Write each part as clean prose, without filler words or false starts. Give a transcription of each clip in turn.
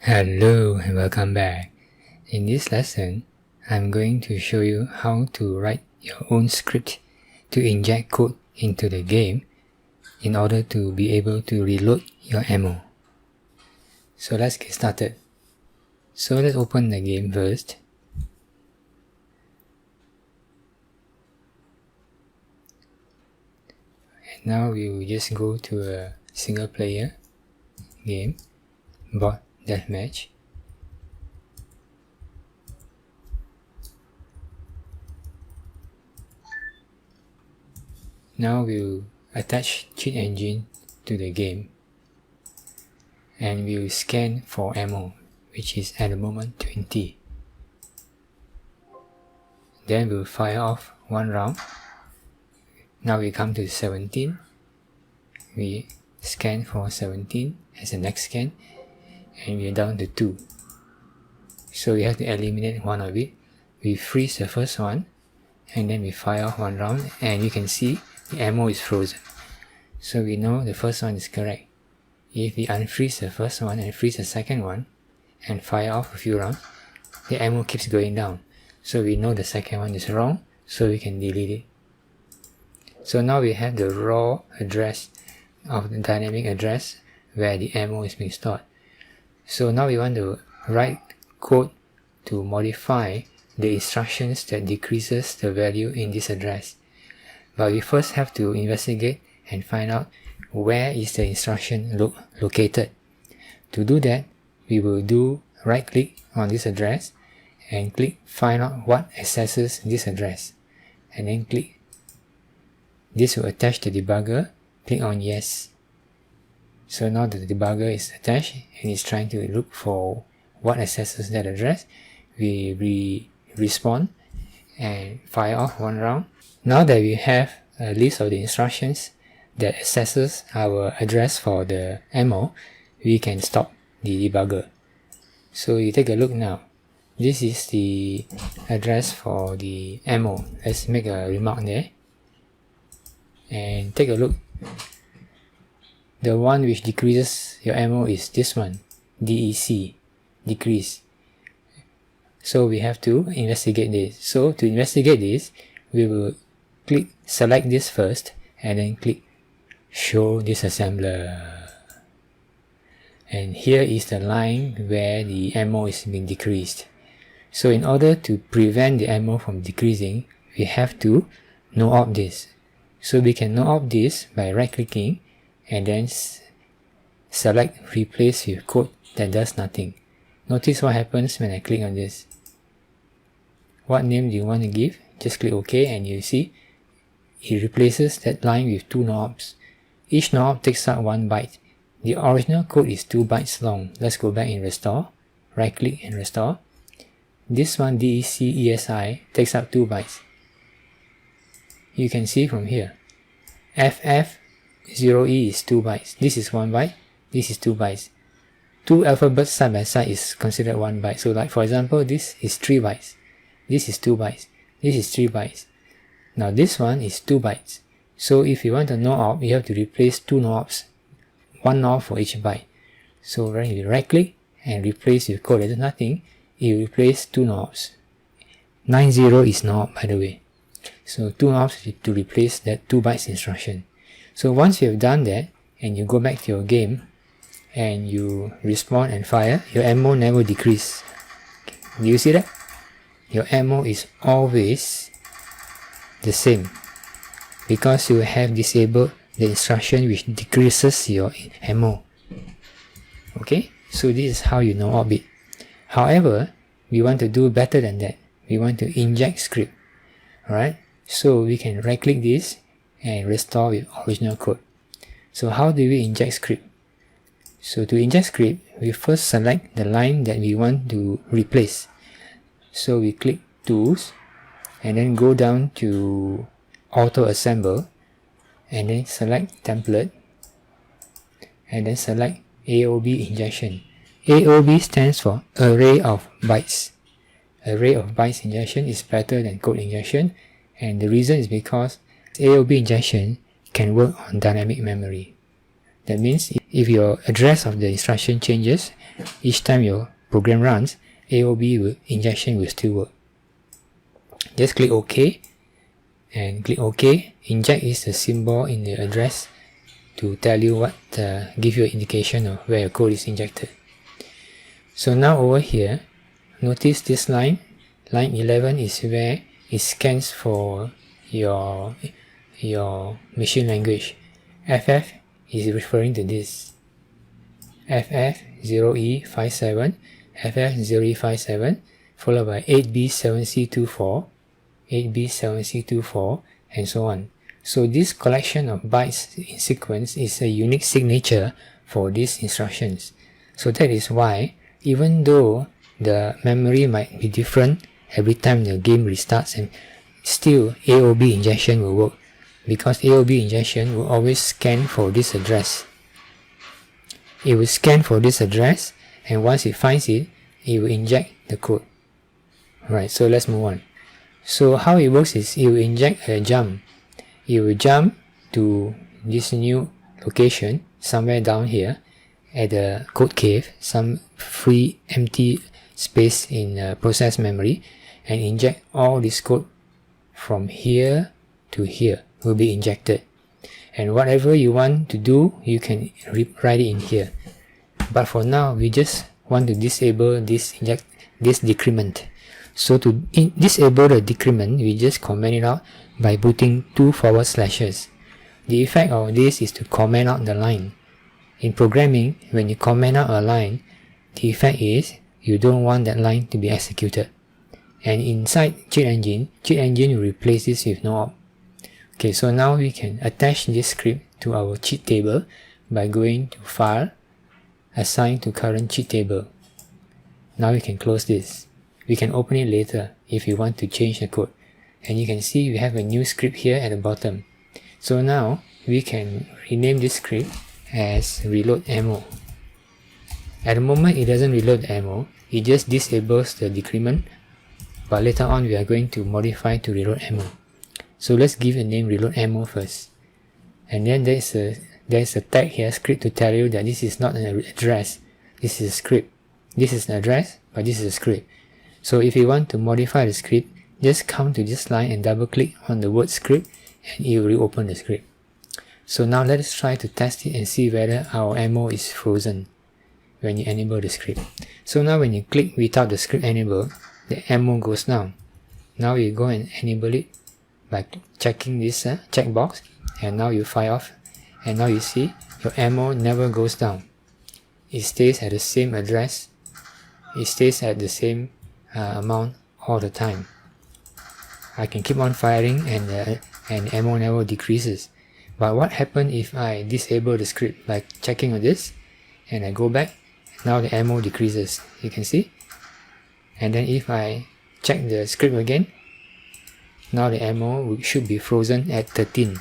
Hello and welcome back. In this lesson, I'm going to show you how to write your own script to inject code into the game in order to be able to reload your ammo. So let's get started. So let's open the game first. And now we will just go to a single player game, bot deathmatch. Now we'll attach cheat engine to the game and we'll scan for ammo, which is at the moment 20. Then we'll fire off one round. Now we come to 17. We scan for 17 as the next scan and we are down to 2. So we have to eliminate one of it. We freeze the first one and then we fire off one round and you can see the ammo is frozen. So we know the first one is correct. If we unfreeze the first one and freeze the second one and fire off a few rounds, the ammo keeps going down. So we know the second one is wrong, so we can delete it. So now we have the raw address of the dynamic address where the ammo is being stored. So now we want to write code to modify the instructions that decreases the value in this address. But we first have to investigate and find out where is the instruction located. To do that, we will do right click on this address and click find out what accesses this address, and then click. This will attach the debugger. Click on yes. So now the debugger is attached and it's trying to look for what accesses that address. We respawn and fire off one round. Now that we have a list of the instructions that accesses our address for the ammo, we can stop the debugger. So you take a look now. This is the address for the ammo. Let's make a remark there. And take a look. The one which decreases your ammo is this one, DEC, decrease. So we have to investigate this. So to investigate this, we will select this first and then click show disassembler. And here is the line where the ammo is being decreased. So in order to prevent the ammo from decreasing, we have to no-op this. So we can no-op this by right-clicking and then select replace with code that does nothing. Notice what happens when I click on this. What name do you want to give? Just click OK and you see it replaces that line with 2 no-ops. Each no-op takes up 1 byte. The original code is 2 bytes long. Let's go back and restore. Right click and restore. This one DEC ESI takes up 2 bytes. You can see from here. FF0E is 2 bytes. This is 1 byte. This is 2 bytes. 2 alphabets side by side is considered 1 byte. So like for example, this is 3 bytes. This is 2 bytes. This is 3 bytes. Now this one is 2 bytes. So if you want a no-op, you have to replace 2 no-ops. 1 no-op for each byte. So when you right click and replace with code that does nothing, you replace 2 no-ops. 90 is no-op by the way. So 2 no-ops to replace that 2 bytes instruction. So once you have done that and you go back to your game and you respawn and fire, your ammo never decrease. Do you see that? Your ammo is always the same because you have disabled the instruction which decreases your ammo. Okay, so this is how you no-op it. However, we want to do better than that. We want to inject script. Alright, so we can right click this and restore with original code. So how do we inject script? So to inject script, we first select the line that we want to replace. So we click tools and then go down to auto assemble and then select template and then select AOB injection. AOB stands for array of bytes. Array of bytes injection is better than code injection, and the reason is because AOB injection can work on dynamic memory. That means if your address of the instruction changes each time your program runs, AOB injection will still work. Just click OK and click OK. Inject is the symbol in the address to tell you what, give you an indication of where your code is injected. So now over here, notice this line 11 is where it scans for your machine language. FF is referring to this. FF0E57, FF0E57, followed by 8B7C24, 8B7C24, and so on. So this collection of bytes in sequence is a unique signature for these instructions. So that is why, even though the memory might be different every time the game restarts, and still AOB injection will work, because AOB injection will always scan for this address. It will scan for this address, and once it finds it, it will inject the code. Right, so let's move on. So how it works is it will inject a jump. It will jump to this new location somewhere down here at the code cave, some free empty space in process memory, and inject all this code from here to here will be injected. And whatever you want to do, you can write it in here. But for now, we just want to disable this decrement. So to disable the decrement, we just comment it out by putting 2 forward slashes. The effect of this is to comment out the line. In programming, when you comment out a line, the effect is you don't want that line to be executed. And inside Cheat Engine will replace this with no op. Okay, so now we can attach this script to our cheat table by going to File, Assign to Current Cheat Table. Now we can close this. We can open it later if you want to change the code. And you can see we have a new script here at the bottom. So now we can rename this script as reload ammo. At the moment it doesn't reload the ammo, it just disables the decrement, but later on we are going to modify to reload ammo. So let's give a name reload ammo first. And then there's a tag here, script, to tell you that this is not an address, this is a script. This is an address, but this is a script. So if you want to modify the script, just come to this line and double click on the word script and it will reopen the script. So now let us try to test it and see whether our ammo is frozen when you enable the script. So now when you click without the script enabled, the ammo goes down. Now you go and enable it by checking this checkbox, and now you fire off, and now you see your ammo never goes down. It stays at the same address, it stays at the same amount all the time. I can keep on firing and ammo never decreases. But what happens if I disable the script by checking on this and I go back? Now the ammo decreases, you can see. And then if I check the script again, now the ammo should be frozen at 13.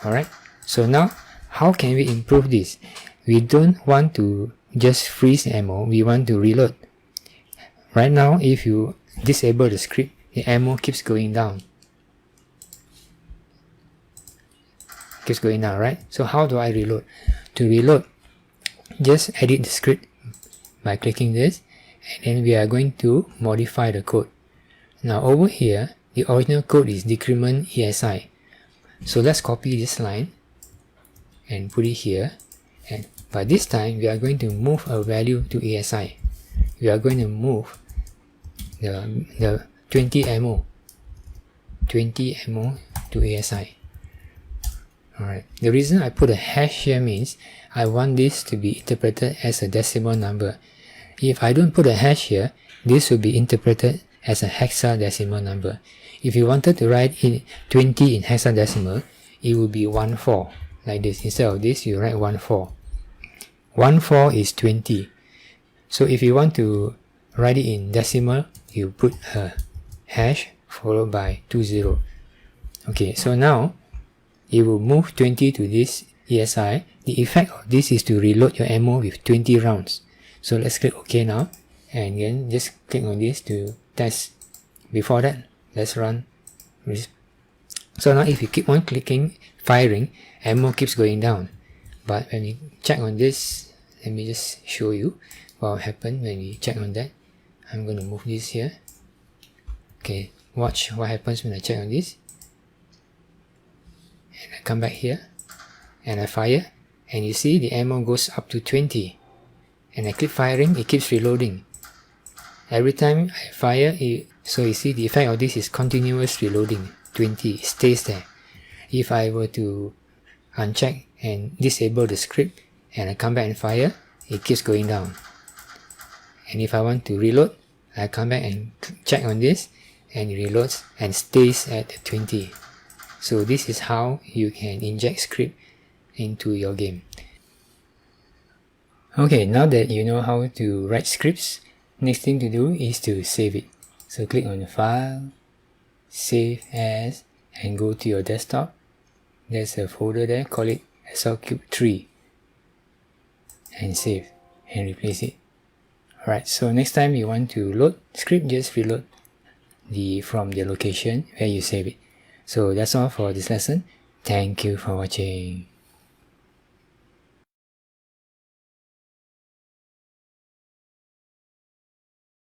Alright, so now how can we improve this? We don't want to just freeze the ammo, we want to reload. Right now, if you disable the script, the ammo keeps going down. Keeps going down, right? So how do I reload? To reload, just edit the script by clicking this, and then we are going to modify the code. Now over here, the original code is decrement ESI. So let's copy this line and put it here. And by this time, we are going to move a value to ESI. We are going to move the 20 ammo to ESI. Alright, the reason I put a hash here means I want this to be interpreted as a decimal number. If I don't put a hash here, this will be interpreted as a hexadecimal number. If you wanted to write in 20 in hexadecimal, it would be 14, like this. Instead of this, you write 14. 14 is 20. So if you want to write it in decimal, you put a hash followed by 20. Okay, so now it will move 20 to this ESI. The effect of this is to reload your ammo with 20 rounds. So let's click OK now, and again just click on this to test. Before that, let's run. So now if you keep on clicking, firing, ammo keeps going down. But when we check on this, let me just show you what will happen when we check on that. I'm going to move this here. Okay, watch what happens when I check on this. And I come back here and I fire, and you see the ammo goes up to 20. And I keep firing, it keeps reloading. Every time I fire, so you see the effect of this is continuous reloading. 20, it stays there. If I were to uncheck and disable the script and I come back and fire, it keeps going down. And if I want to reload, I come back and check on this and it reloads and stays at 20. So this is how you can inject script into your game. Okay, now that you know how to write scripts, next thing to do is to save it. So click on the file, save as, and go to your desktop. There's a folder there, call it SLCube3, and save and replace it. Alright, so next time you want to load script, just reload from the location where you save it. So that's all for this lesson. Thank you for watching.